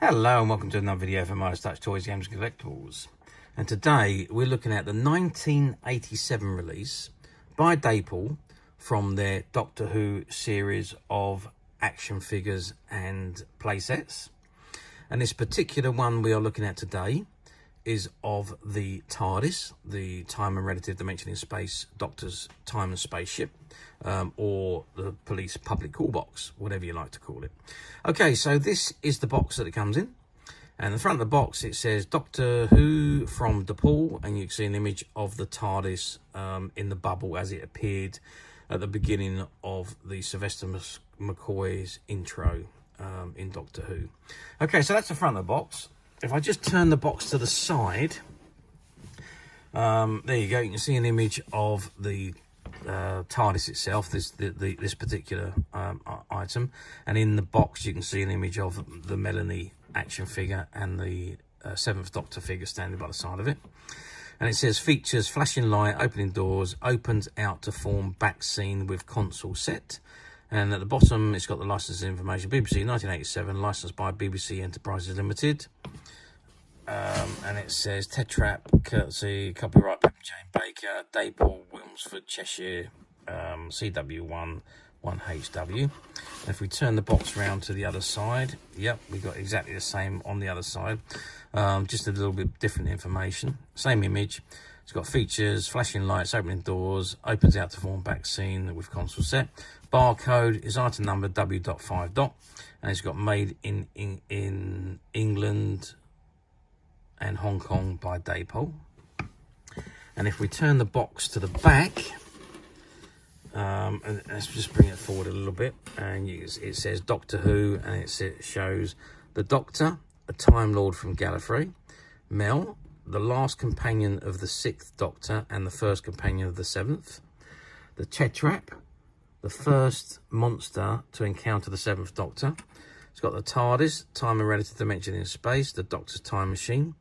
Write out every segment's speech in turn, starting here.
Hello and welcome to another video from Midas Touch Toys, Games and Collectibles. And today we're looking at the 1987 release by Dapol from their Doctor Who series of action figures and playsets. And this particular one we are looking at today is of the Tardis, the Time and Relative Dimension in Space Doctor's Time and Spaceship, or the Police Public Call Box, whatever you like to call it. Okay, so this is the box that it comes in. And the front of the box, it says Doctor Who from Dapol, and you can see an image of the Tardis in the bubble as it appeared at the beginning of the Sylvester McCoy's intro in Doctor Who. Okay, so that's the front of the box. If I just turn the box to the side, there you go. You can see an image of the TARDIS itself, this particular item. And in the box, you can see an image of the Melanie action figure and the 7th Doctor figure standing by the side of it. And it says, features flashing light, opening doors, opens out to form back scene with console set. And at the bottom, it's got the licensing information. BBC 1987, licensed by BBC Enterprises Limited. And it says Tetrap, courtesy, copyright by Jane Baker, Dapol, Wilmsford, Cheshire, CW1, 1HW. And if we turn the box around to the other side, yep, we've got exactly the same on the other side. Just a little bit different information. Same image. It's got features, flashing lights, opening doors, opens out to form back scene with console set. Barcode is item number W.5. And it's got made in England and Hong Kong by Dapol. And if we turn the box to the back, and let's just bring it forward a little bit, and it says Doctor Who, and it shows the Doctor, a Time Lord from Gallifrey, Mel, the last companion of the 6th Doctor and the first companion of the 7th, the Tetrap, the first monster to encounter the 7th Doctor. It's got the TARDIS, Time and Relative Dimension in Space, the Doctor's Time Machine,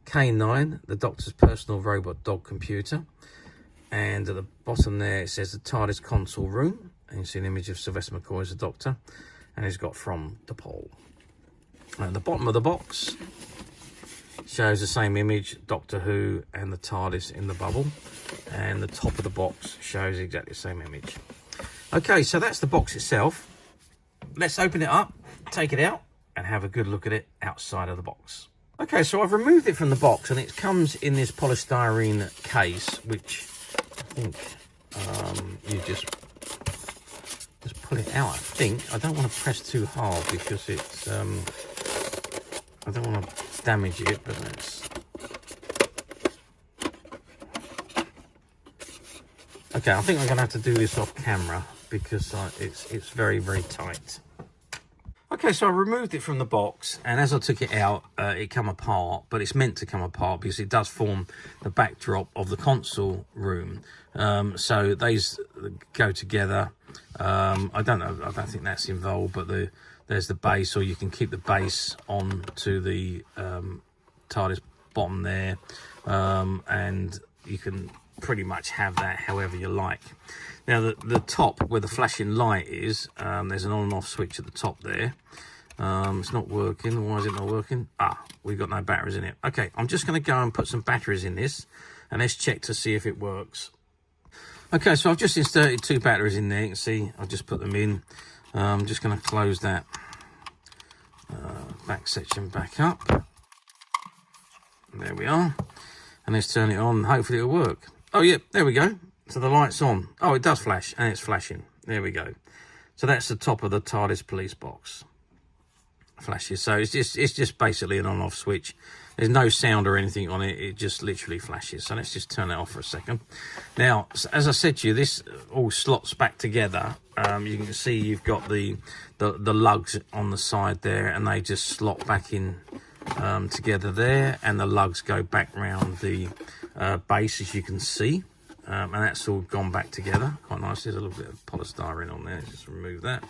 K9, the Doctor's personal robot dog computer, and at the bottom there it says the TARDIS console room, and you see an image of Sylvester McCoy as the Doctor, and it's got from Dapol. At the bottom of the box shows the same image, Doctor Who and the TARDIS in the bubble, and the top of the box shows exactly the same image. Okay, so that's the box itself. Let's open it up, take it out, and have a good look at it outside of the box. Okay, so I've removed it from the box, and it comes in this polystyrene case, which I think you just pull it out. I think I don't want to press too hard because it's I don't want to damage it, but that's okay. I think I'm gonna have to do this off camera because it's very, very tight. Okay, so I removed it from the box, and as I took it out, it come apart, but it's meant to come apart because it does form the backdrop of the console room. So these go together. I don't know, I don't think that's involved, but there's the base, or you can keep the base on to the TARDIS bottom there, and you can pretty much have that however you like. Now the top where the flashing light is, there's an on and off switch at the top there. It's not working. Why is it not working? We've got no batteries in it. Okay, I'm just going to go and put some batteries in this, and let's check to see if it works. Okay, so I've just inserted 2 batteries in there. You can see I've just put them in. I'm just going to close that back section back up. There we are. And let's turn it on. Hopefully it'll work. Oh, yeah, there we go. So the light's on. Oh, it does flash, and it's flashing. There we go. So that's the top of the TARDIS police box. Flashes. So it's just basically an on-off switch. There's no sound or anything on it. It just literally flashes. So let's just turn it off for a second. Now, as I said to you, this all slots back together. You can see you've got the lugs on the side there, and they just slot back in together there, and the lugs go back round the base, as you can see. And that's all gone back together quite nicely. There's a little bit of polystyrene on there, just remove that.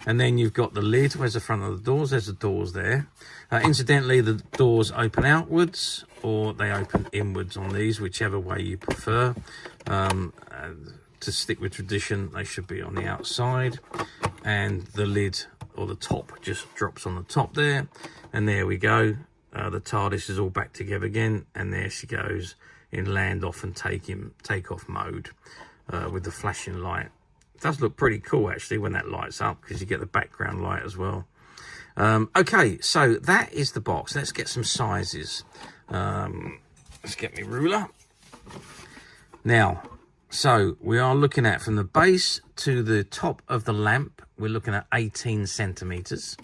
And then you've got the lid. Where's the front of the doors? There's the doors there. Incidentally, the doors open outwards or they open inwards on these, whichever way you prefer. To stick with tradition, they should be on the outside, and the lid or the top just drops on the top there, and there we go. The TARDIS is all back together again, and there she goes in land off and take off mode with the flashing light. It does look pretty cool actually when that lights up, because you get the background light as well. Okay, so that is the box. Let's get some sizes. Let's get my ruler. Now, so we are looking at, from the base to the top of the lamp, we're looking at 18 centimeters.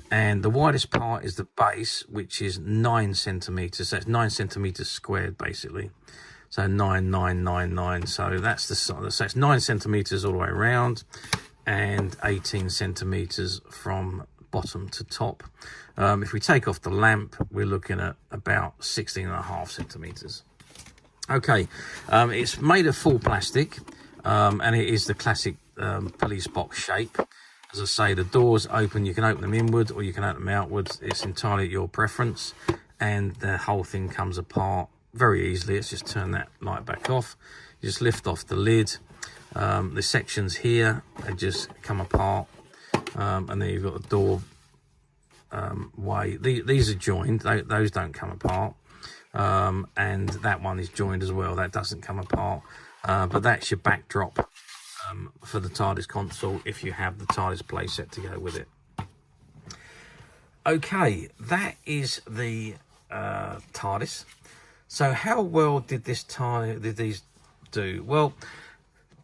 And the widest part is the base, which is 9 centimeters. So it's 9 centimeters squared, basically. So 9,999. So that's the size. So it's 9 centimeters all the way around, and 18 centimeters from bottom to top. If we take off the lamp, we're looking at about 16.5 centimeters. Okay, it's made of full plastic, and it is the classic police box shape. As I say, the doors open, you can open them inward or you can open them outwards. It's entirely at your preference, and the whole thing comes apart very easily. Let's just turn that light back off. You just lift off the lid. The sections here, they just come apart, and then you've got the door way. These are joined, those don't come apart, and that one is joined as well, that doesn't come apart, but that's your backdrop for the TARDIS console if you have the TARDIS playset to go with it. Okay, that is the TARDIS. So how well did these do? Well,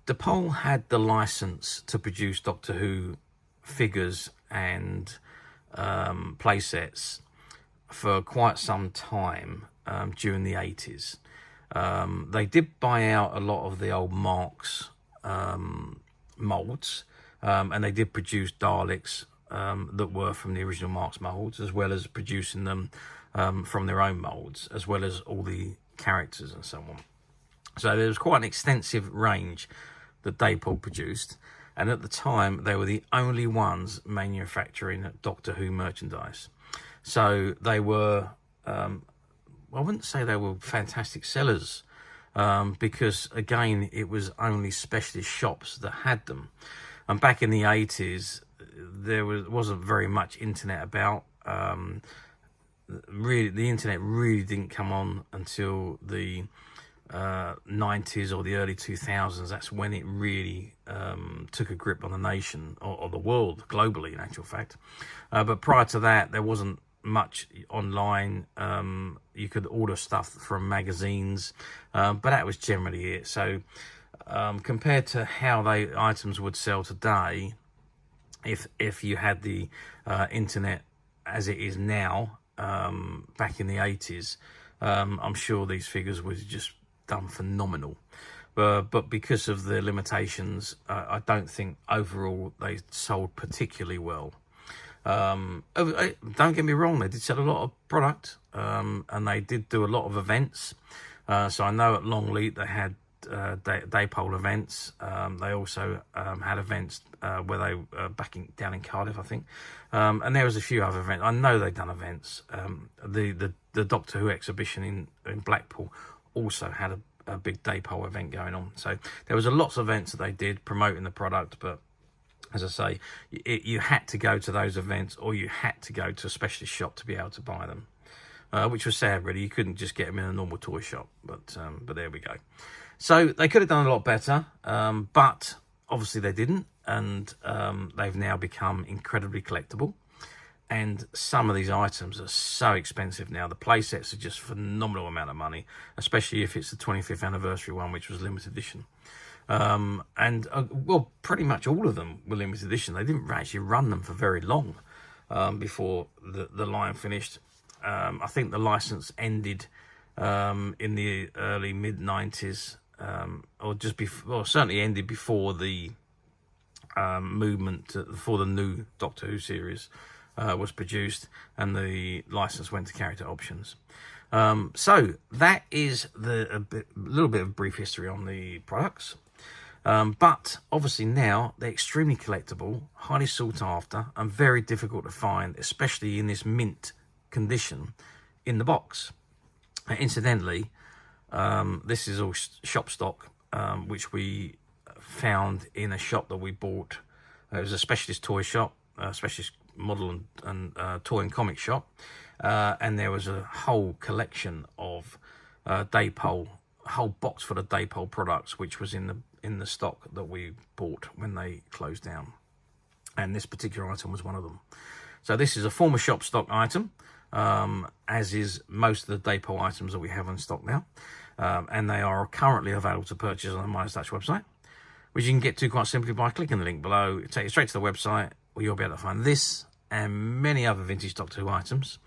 Dapol had the license to produce Doctor Who figures and playsets for quite some time during the 80s. They did buy out a lot of the old Marks molds, and they did produce Daleks that were from the original Marks molds, as well as producing them from their own molds, as well as all the characters and so on. So there was quite an extensive range that Dapol produced, and at the time they were the only ones manufacturing Doctor Who merchandise. So they were, I wouldn't say they were fantastic sellers, because again, it was only specialist shops that had them. And back in the 80s, there wasn't very much internet about. Really, the internet really didn't come on until the 90s or the early 2000s. That's when it really took a grip on the nation, or the world globally, in actual fact. But prior to that, there wasn't much online. You could order stuff from magazines, but that was generally it. So compared to how items would sell today, if you had the internet as it is now, back in the 80s, I'm sure these figures were just done phenomenal. But because of the limitations, I don't think overall they sold particularly well. Don't get me wrong, they did sell a lot of product, and they did do a lot of events. So I know at Longleat they had Dapol events. They also had events where they down in Cardiff, I think, and there was a few other events. I know they've done events. The Doctor Who exhibition in Blackpool also had a big Dapol event going on. So there was lots of events that they did promoting the product, but as I say, you had to go to those events, or you had to go to a specialist shop to be able to buy them, which was sad, really. You couldn't just get them in a normal toy shop, but there we go. So they could have done a lot better, but obviously they didn't, and they've now become incredibly collectible. And some of these items are so expensive now. The play sets are just a phenomenal amount of money, especially if it's the 25th anniversary one, which was limited edition. Well, pretty much all of them were limited edition. They didn't actually run them for very long before the line finished. I think the license ended in the early mid-90s, or just before, or certainly ended before the movement, before the new Doctor Who series was produced, and the license went to character options. So that is a little bit of brief history on the products. But obviously now they're extremely collectible, highly sought after, and very difficult to find, especially in this mint condition in the box. Incidentally, this is all shop stock, which we found in a shop that we bought. It was a specialist toy shop, specialist model and toy and comic shop, and there was a whole collection of Dapol, a whole box full of Dapol products, which was in the stock that we bought when they closed down, and this particular item was one of them. So this is a former shop stock item, as is most of the Dapol items that we have in stock now, and they are currently available to purchase on the Midas Touch website, which you can get to quite simply by clicking the link below. It'll take you straight to the website, where you'll be able to find this and many other vintage Doctor Who items,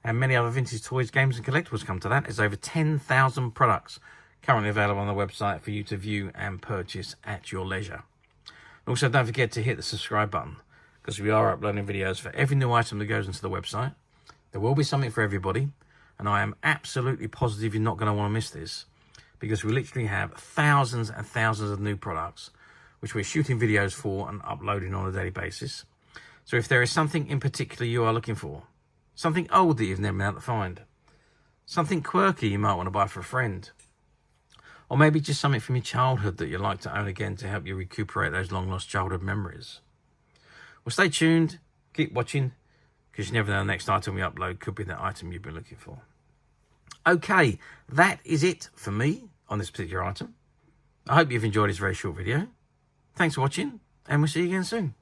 and many other vintage toys, games and collectibles come to that. There's over 10,000 products currently available on the website for you to view and purchase at your leisure. Also, don't forget to hit the subscribe button, because we are uploading videos for every new item that goes into the website. There will be something for everybody, and I am absolutely positive you're not going to want to miss this, because we literally have thousands and thousands of new products which we're shooting videos for and uploading on a daily basis. So if there is something in particular you are looking for, something old that you've never been able to find, something quirky you might want to buy for a friend, or maybe just something from your childhood that you'd like to own again to help you recuperate those long lost childhood memories, well, stay tuned, keep watching, because you never know, the next item we upload could be the item you've been looking for. Okay, that is it for me on this particular item. I hope you've enjoyed this very short video. Thanks for watching, and we'll see you again soon.